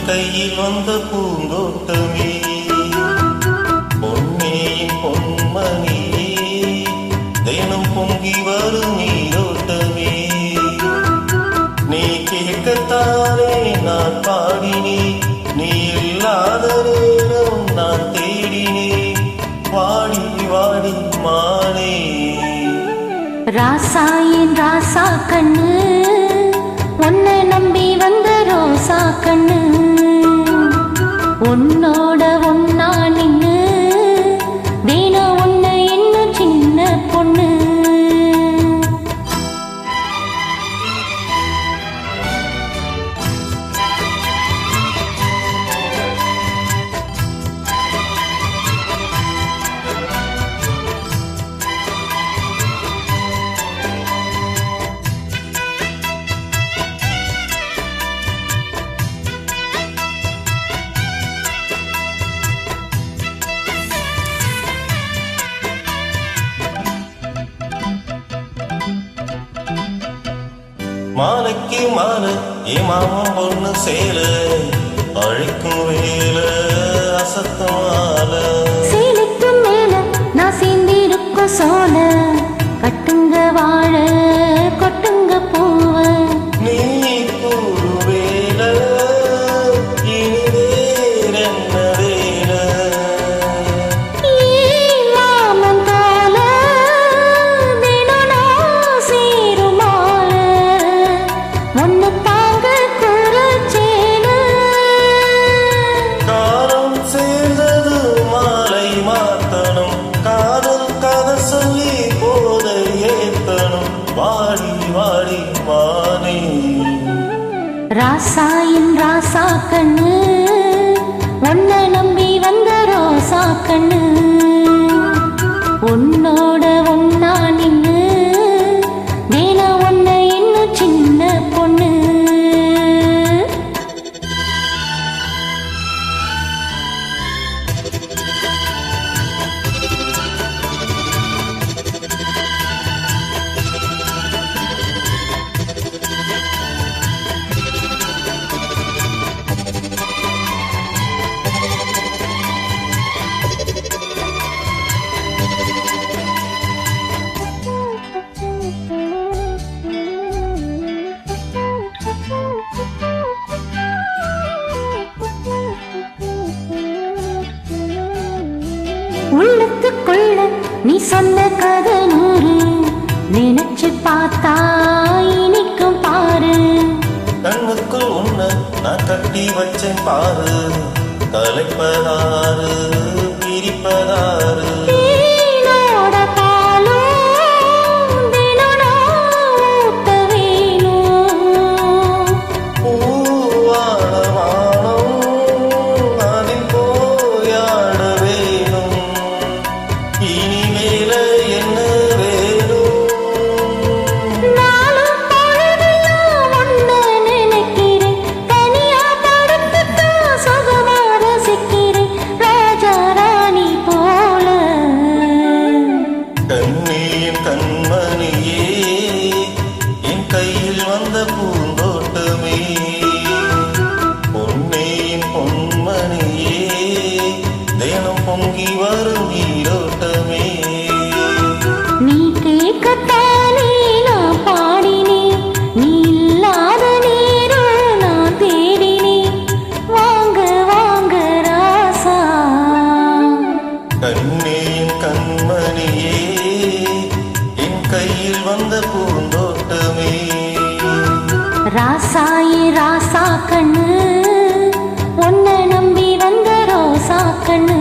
கையில் வந்த பூந்தோட்டமே பொன்னேயின் பொன்மணி தினம் பொங்கி வரும் நீரோட்டமே நீ கேட்கத்தானே நான் பாடினேன் நீ இல்லாத நேரம் நான் தேடினேன் வாடி வாடி மானே ராசா என் ராசா கண்ணு உன்னை நம்பி வந்த ரோசா கண்ணு உன்னோட ஒன்னா நின்னு தினம் உன்னை இன்னும் சின்ன பொண்ணு மாலைக்கு மாலை என் மாமன் பொண்ணு சேல அழைக்கும் வேல அசத்தும் மாலை சேலைக்கு மேல நான் சேர்ந்திருக்கும் சோல கட்டுங்க வாழ கொட்டுங்க பூவ நீ கூவேல இனி வேறென்ன வேல மாமன் போல தினம் நான் சேரும் மாலை ஒன்னு தாங்க குறைச்சேல காலம் சேர்ந்தது மாலை மாத்தணும் காதல் கதை சொல்லி போதை ஏத்தணும் வாடி வாடி மானே ராசா என் ராசா கண்ணு உன்னை நம்பி வந்த ரோசா கண்ணு உன்னோட ஒன்னா நின்னு தினம் உன்னை இன்னும் சின்ன பொண்ணு உள்ளத்துக்குள்ள நீ சொன்ன கதை நூறு நினைச்சு பார்த்தா இனிக்கும் பாரு கண்ணுக்குள் உன்னை நான் கட்டி வச்சேன் பாரு கலைப்பதாரு பிரிப்பதாரு தேனோட பாலும் தினம் நான் ஊத்த வேணும் பூவான வானம் அதில் போயாட வேணும் இனிமேல என்ன வேணும் நாளும் பொழுதெல்லாம் உன்னை நினைக்கிறேன் தனியா படுத்துத்தான் சுகமா ரசிக்கிறேன் ராஜா ராணி போல கண்ணியின் கண்மணியே என் கையில் வந்த பூந்தோட்டமே பொன்னேயின் பொன்மணியே தினம் பொங்கி வரும் நீரோட்டமே நீ கேட்கத்தானே நான் பாடினேன் நீ இல்லாத நேரம் நான் தேடினேன் வாங்க வாங்க ராசா கண்ணியின் கண்மணியே என் கையில் வந்த பூந்தோட்டமே ராசா ஏ ராசா கண்ணு உன்னை நம்பி வந்த ரோசா கண்ணு